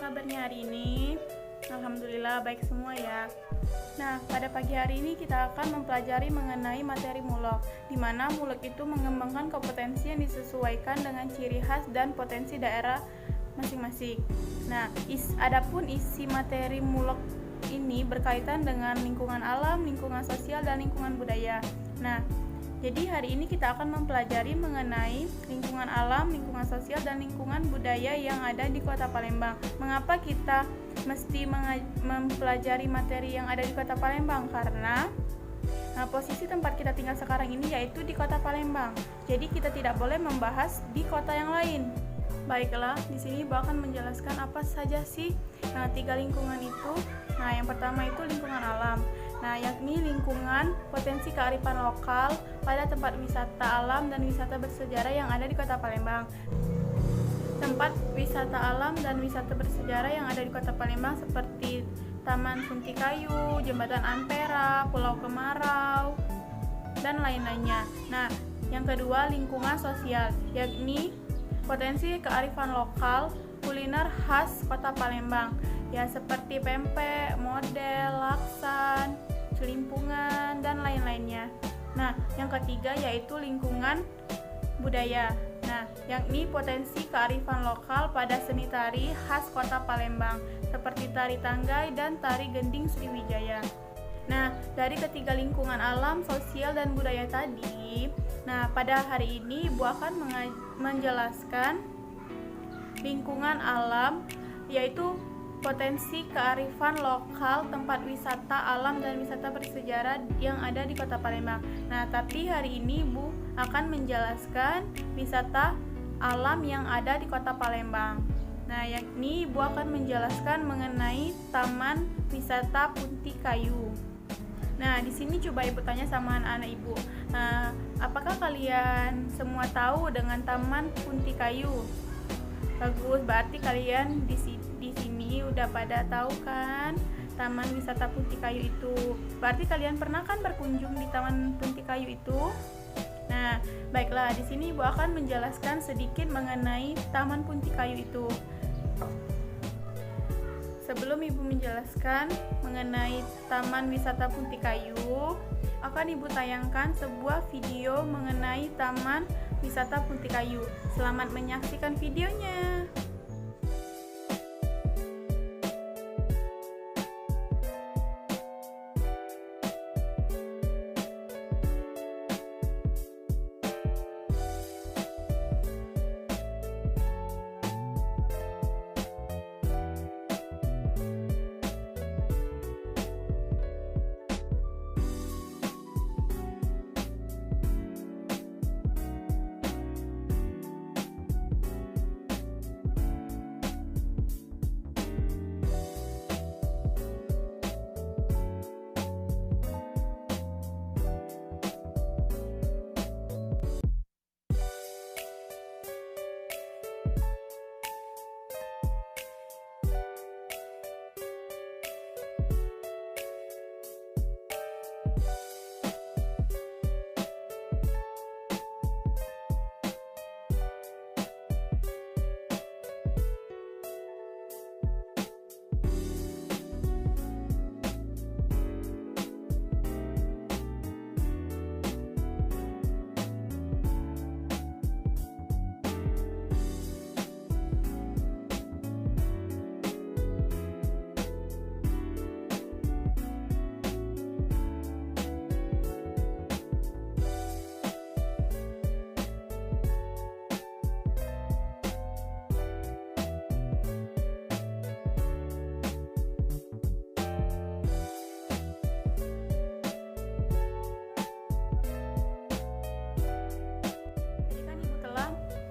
kabarnya hari ini? Alhamdulillah baik semua ya. Nah, pada pagi hari ini kita akan mempelajari mengenai materi mulok, di mana mulok itu mengembangkan kompetensi yang disesuaikan dengan ciri khas dan potensi daerah masing-masing. Nah, adapun isi materi mulok ini berkaitan dengan lingkungan alam, lingkungan sosial, dan lingkungan budaya. Nah, jadi hari ini kita akan mempelajari mengenai lingkungan alam, lingkungan sosial, dan lingkungan budaya yang ada di Kota Palembang. Mengapa kita mesti mempelajari materi yang ada di Kota Palembang? Karena posisi tempat kita tinggal sekarang ini yaitu di Kota Palembang. Jadi kita tidak boleh membahas di kota yang lain. Baiklah, di sini Ibu akan menjelaskan apa saja sih 3 lingkungan itu. Nah, yang pertama itu lingkungan alam. Nah, yakni lingkungan potensi kearifan lokal pada tempat wisata alam dan wisata bersejarah yang ada di Kota Palembang. Tempat wisata alam dan wisata bersejarah yang ada di Kota Palembang seperti Taman Punti Kayu, Jembatan Ampera, Pulau Kemarau, dan lain-lainnya. Nah, yang kedua lingkungan sosial, yakni potensi kearifan lokal kuliner khas Kota Palembang, ya seperti pempek, model, laksan, celimpungan, dan lain-lainnya. Nah, yang ketiga yaitu lingkungan budaya. Nah, yakni potensi kearifan lokal pada seni tari khas Kota Palembang, seperti tari Tanggai dan tari Gending Sriwijaya. Nah, dari ketiga lingkungan alam, sosial, dan budaya tadi, nah pada hari ini Ibu akan menjelaskan lingkungan alam, yaitu potensi kearifan lokal tempat wisata alam dan wisata bersejarah yang ada di Kota Palembang. Nah, tapi hari ini Ibu akan menjelaskan wisata alam yang ada di Kota Palembang. Nah, yakni Ibu akan menjelaskan mengenai Taman Wisata Punti Kayu. Nah, di sini coba Ibu tanya sama anak-anak Ibu. Apakah kalian semua tahu dengan Taman Punti Kayu? Bagus, berarti kalian di sini udah pada tahu kan Taman Wisata Punti Kayu itu. Berarti kalian pernah kan berkunjung di Taman Punti Kayu itu? Nah, baiklah, di sini Ibu akan menjelaskan sedikit mengenai Taman Punti Kayu itu. Sebelum Ibu menjelaskan mengenai Taman Wisata Punti Kayu, akan Ibu tayangkan sebuah video mengenai Taman Wisata Punti Kayu. Selamat menyaksikan videonya.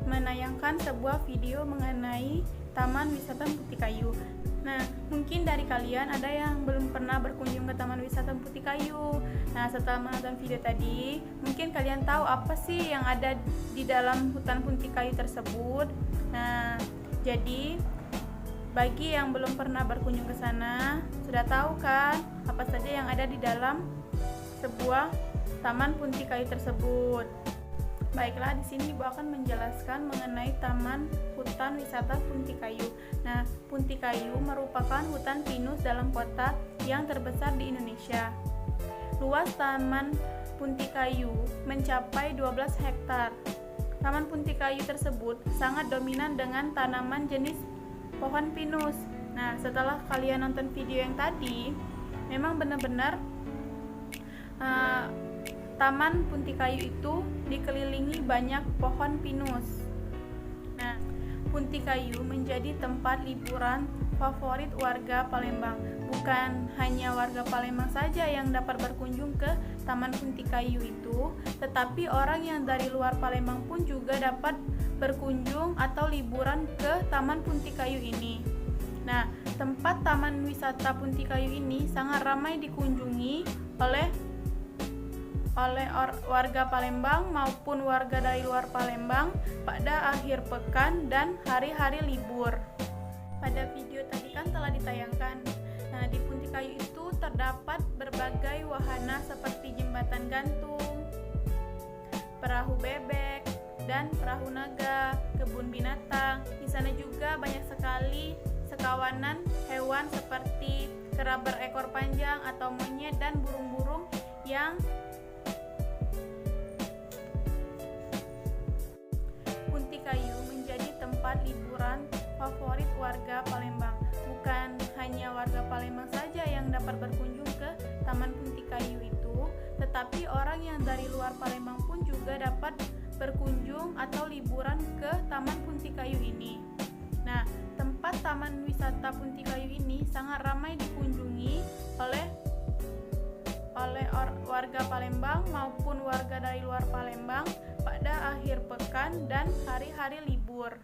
Menayangkan sebuah video mengenai Taman Wisata Punti Kayu. Nah, mungkin dari kalian ada yang belum pernah berkunjung ke Taman Wisata Punti Kayu. Nah, setelah menonton video tadi, mungkin kalian tahu apa sih yang ada di dalam hutan Punti Kayu tersebut. Nah, jadi bagi yang belum pernah berkunjung ke sana, sudah tahu kan apa saja yang ada di dalam sebuah Taman Punti Kayu tersebut. Baiklah, di sini Ibu akan menjelaskan mengenai Taman Hutan Wisata Punti Kayu. Nah, Puntikayu merupakan hutan pinus dalam kota yang terbesar di Indonesia. Luas Taman Puntikayu mencapai 12 hektar. Taman Puntikayu tersebut sangat dominan dengan tanaman jenis pohon pinus. Nah, setelah kalian nonton video yang tadi, memang benar-benar Taman Puntikayu itu dikelilingi banyak pohon pinus. Nah, Puntikayu menjadi tempat liburan favorit warga Palembang. Bukan hanya warga Palembang saja yang dapat berkunjung ke Taman Puntikayu itu, tetapi orang yang dari luar Palembang pun juga dapat berkunjung atau liburan ke Taman Puntikayu ini. Nah, tempat Taman Wisata Puntikayu ini sangat ramai dikunjungi oleh warga Palembang maupun warga dari luar Palembang pada akhir pekan dan hari-hari libur. Pada video tadi kan telah ditayangkan. Nah, di Puntikayu itu terdapat berbagai wahana seperti jembatan gantung, perahu bebek, dan perahu naga, kebun binatang. Di sana juga banyak sekali sekawanan hewan seperti kera berekor panjang atau monyet dan burung-burung yang Puntikayu menjadi tempat liburan favorit warga Palembang. Bukan hanya warga Palembang saja yang dapat berkunjung ke Taman Puntikayu itu, tetapi orang yang dari luar Palembang pun juga dapat berkunjung atau liburan ke Taman Puntikayu ini. Nah, tempat Taman Wisata Puntikayu ini sangat ramai dikunjungi oleh warga Palembang maupun warga dari luar Palembang pada akhir pekan dan hari-hari libur.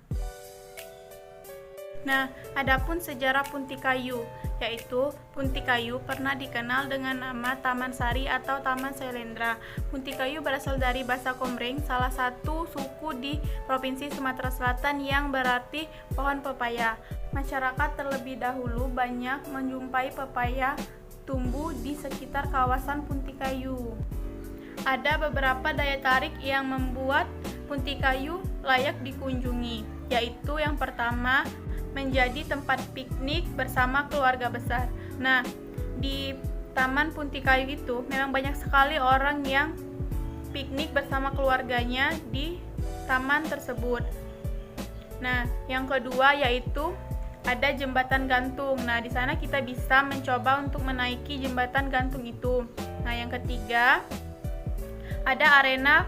Nah, adapun sejarah Puntikayu, yaitu Puntikayu pernah dikenal dengan nama Taman Sari atau Taman Sailendra. Puntikayu berasal dari bahasa Komering, salah satu suku di Provinsi Sumatera Selatan yang berarti pohon pepaya. Masyarakat terlebih dahulu banyak menjumpai pepaya tumbuh di sekitar kawasan Puntikayu. Ada beberapa daya tarik yang membuat Puntikayu layak dikunjungi, yaitu yang pertama, menjadi tempat piknik bersama keluarga besar. Nah, di Taman Puntikayu itu memang banyak sekali orang yang piknik bersama keluarganya di taman tersebut. Nah, yang kedua yaitu ada jembatan gantung. Nah, di sana kita bisa mencoba untuk menaiki jembatan gantung itu. Nah, yang ketiga, ada arena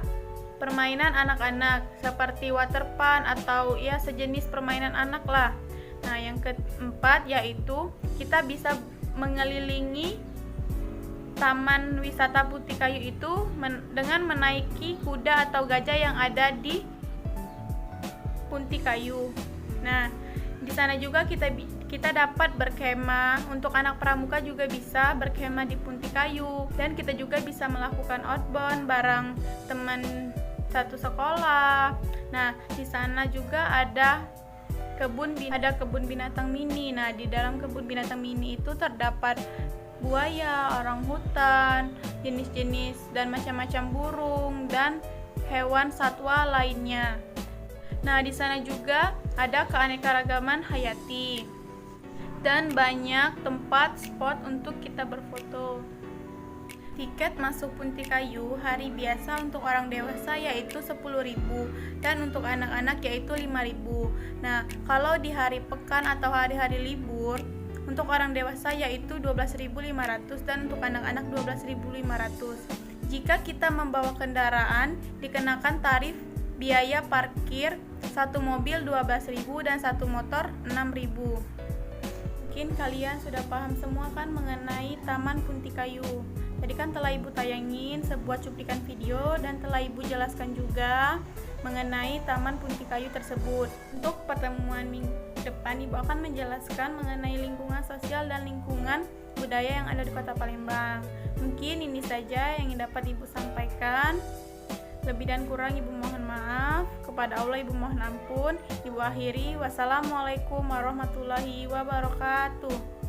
permainan anak-anak seperti water park atau ya sejenis permainan anak lah. Nah, yang keempat yaitu kita bisa mengelilingi Taman Wisata Puntikayu itu dengan menaiki kuda atau gajah yang ada di Puntikayu. Nah, di sana juga kita dapat berkemah. Untuk anak pramuka juga bisa berkemah di Puntikayu, dan kita juga bisa melakukan outbound bareng teman satu sekolah. Nah, di sana juga ada kebun binatang mini. Nah, di dalam kebun binatang mini itu terdapat buaya, orang hutan, jenis-jenis dan macam-macam burung dan hewan satwa lainnya. Nah, di sana juga ada keanekaragaman hayati dan banyak tempat spot untuk kita berfoto. Tiket masuk Puntikayu hari biasa untuk orang dewasa yaitu 10.000 dan untuk anak-anak yaitu 5.000. Nah, kalau di hari pekan atau hari-hari libur, untuk orang dewasa yaitu 12.500 dan untuk anak-anak 12.500. Jika kita membawa kendaraan, dikenakan tarif biaya parkir satu mobil 12.000 dan satu motor 6.000. Mungkin kalian sudah paham semua kan mengenai Taman Puntikayu. Tadi kan telah Ibu tayangin sebuah cuplikan video dan telah Ibu jelaskan juga mengenai Taman Puntikayu tersebut. Untuk pertemuan minggu depan, Ibu akan menjelaskan mengenai lingkungan sosial dan lingkungan budaya yang ada di Kota Palembang. Mungkin ini saja yang dapat Ibu sampaikan. Lebih dan kurang Ibu mohon maaf. Kepada Allah Ibu mohon ampun. Ibu akhiri. Wassalamualaikum warahmatullahi wabarakatuh.